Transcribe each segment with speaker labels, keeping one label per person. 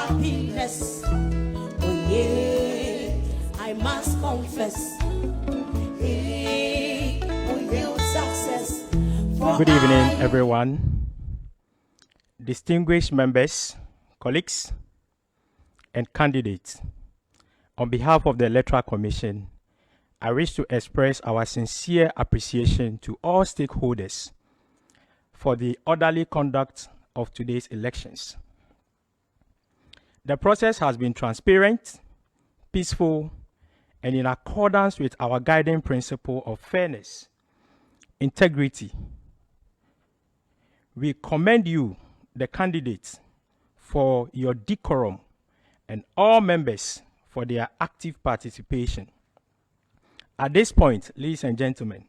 Speaker 1: happiness. Oh yeah, I must confess. Hey, oh yeah, success.
Speaker 2: Good evening, everyone. Distinguished members, colleagues, and candidates. On behalf of the Electoral Commission, I wish to express our sincere appreciation to all stakeholders for the orderly conduct of today's elections. The process has been transparent, peaceful, and in accordance with our guiding principle of fairness, integrity. We commend you, the candidates, for your decorum and all members for their active participation. At this point, ladies and gentlemen,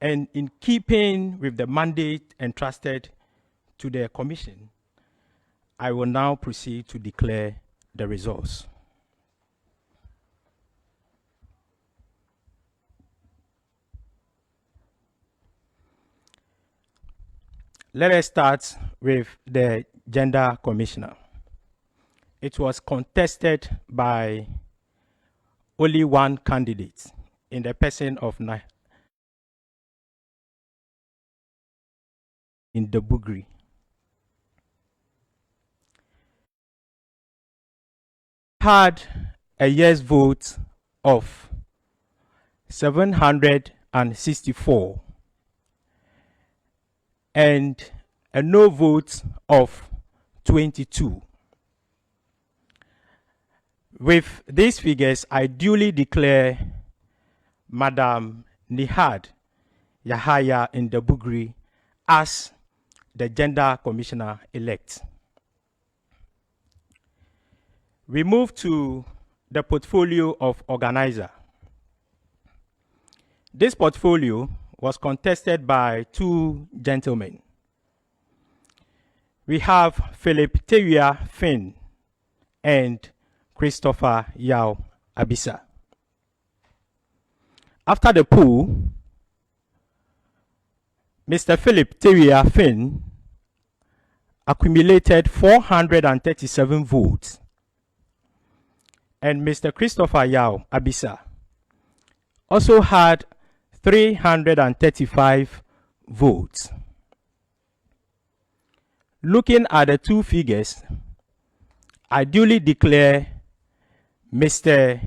Speaker 2: and in keeping with the mandate entrusted to the Commission, I will now proceed to declare the results. Let us start with the Gender Commissioner. It was contested by only one candidate in the person of in the Bugri. Had a yes vote of 764 and a no vote of 22. With these figures, I duly declare Madam Nihad Yahaya in the Bugri as the Gender Commissioner-elect. We move to the portfolio of organizer. This portfolio was contested by two gentlemen. We have Philip Tewia Finn and Christopher Yao Abisa. After the poll, Mr. Philip Tewia Finn accumulated 437 votes, and Mr. Christopher Yao Abisa also had 335 votes. Looking at the two figures, I duly declare Mr.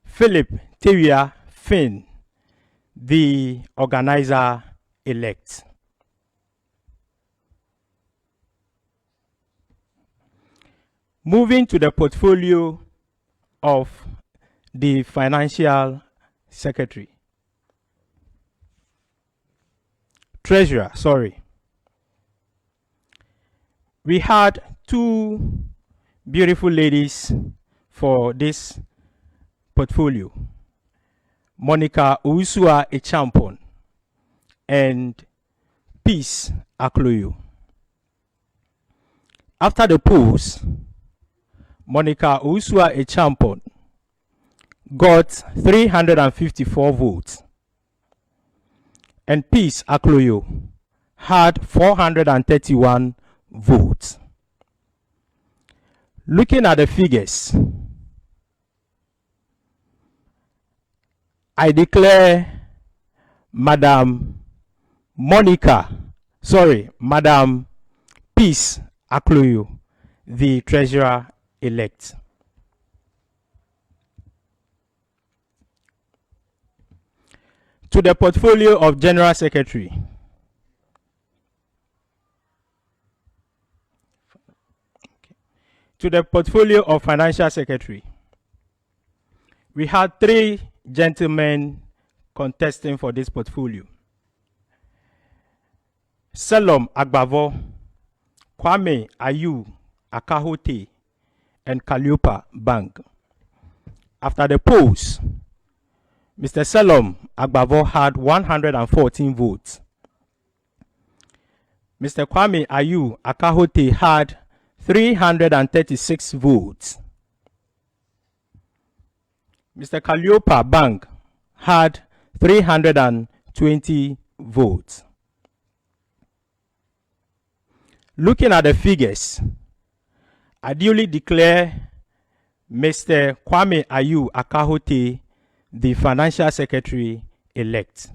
Speaker 2: Philip Tewia Finn the organizer-elect. Moving to the portfolio of the financial secretary. Treasurer, sorry. We had two beautiful ladies for this portfolio, Monica Usua Echampon and Peace Akloyo. After the polls, Monica Usua Echampon got 354 votes, and Peace Akloyo had 431 votes. Looking at the figures, I declare Madam Peace Akloyo the treasurer-elect. To the portfolio of General Secretary. To the portfolio of Financial Secretary. We had three gentlemen contesting for this portfolio. Salom Agbavo, Kwame Ayu Akahote, and Calliopa Bank. After the polls, Mr. Salom Agbavo had 114 votes. Mr. Kwame Ayu Akahote had 336 votes. Mr. Calliopa Bank had 320 votes. Looking at the figures, I duly declare Mr. Kwame Ayu Akahote the Financial Secretary-elect.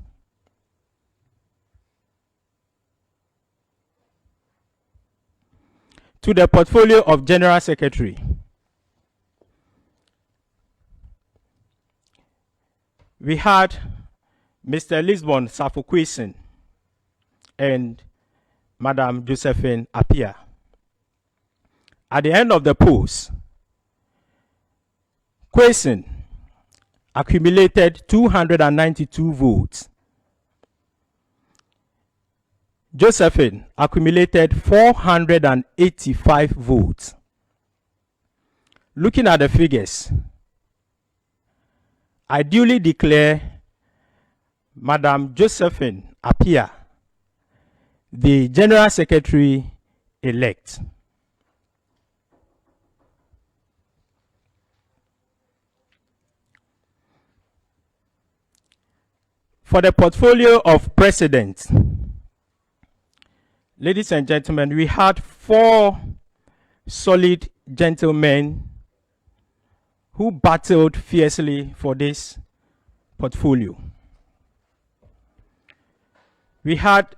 Speaker 2: To the portfolio of General Secretary, we had Mr. Lisbon Safokwesen and Madam Josephine Appiah. At the end of the polls, Kwesen accumulated 292 votes. Josephine accumulated 485 votes. Looking at the figures, I duly declare Madam Josephine Appiah the General Secretary-elect. For the portfolio of President, ladies and gentlemen, we had 4 solid gentlemen who battled fiercely for this portfolio. We had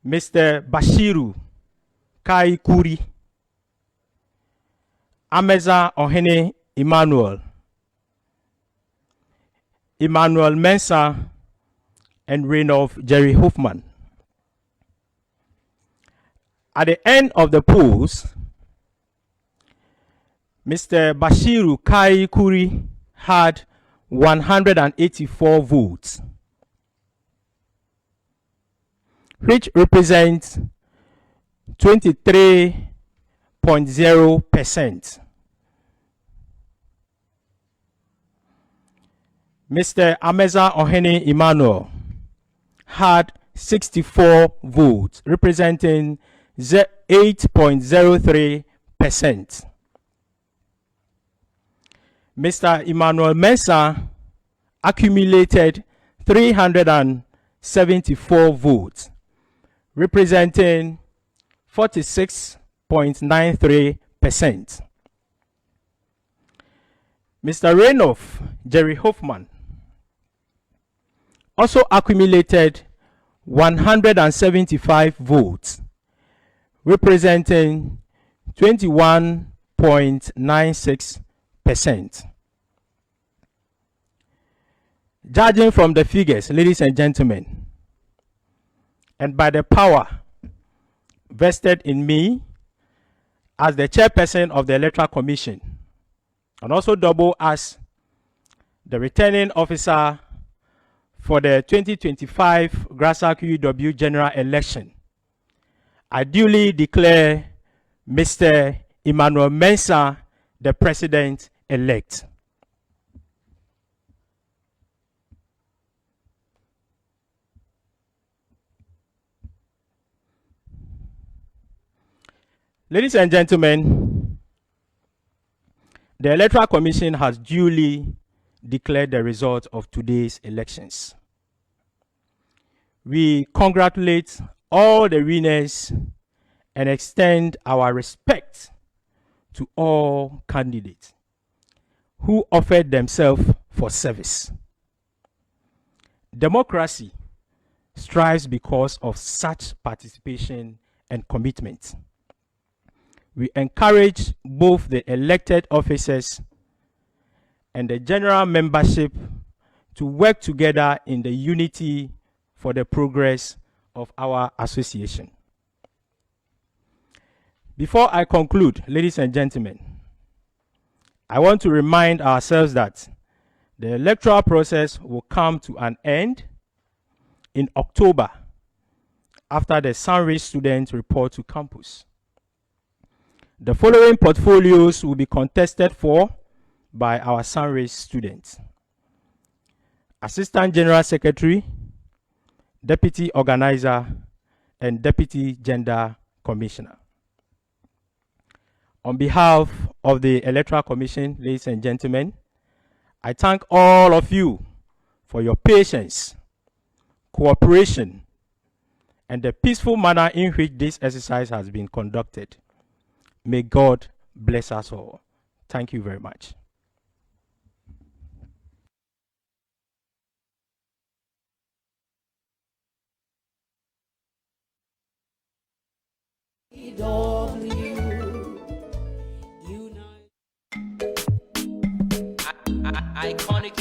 Speaker 2: Mr. Bashiru Kai Kuri, Ameza Ohene Emmanuel Mensah, and Reynold Jerry Hoffman. At the end of the polls, Mr. Bashiru Kai Kuri had 184 votes, which represents 23.0%. Mr. Ameza Ohene Emmanuel had 64 votes, representing 8.03%. Mr. Emmanuel Mensah accumulated 374 votes, representing 46.93%. Mr. Reynold Jerry Hoffman also accumulated 175 votes, representing 21.96%. Judging from the figures, ladies and gentlemen, and by the power vested in me as the chairperson of the Electoral Commission, and also double as the returning officer for the 2025 GRASAG UEW general election, I duly declare Mr. Emmanuel Mensah the president-elect. Ladies and gentlemen, the Electoral Commission has duly declared the results of today's elections. We congratulate all the winners and extend our respect to all candidates who offered themselves for service. Democracy strives because of such participation and commitment. We encourage both the elected officers and the general membership to work together in the unity for the progress of our association. Before I conclude, ladies and gentlemen, I want to remind ourselves that the electoral process will come to an end in October after the Sunrise students report to campus. The following portfolios will be contested for by our Sunrise students: Assistant General Secretary, Deputy Organizer, and Deputy Gender Commissioner. On behalf of the Electoral Commission, ladies and gentlemen, I thank all of you for your patience, cooperation, and the peaceful manner in which this exercise has been conducted. May God bless us all. Thank you very much.
Speaker 1: EW,
Speaker 3: Iconic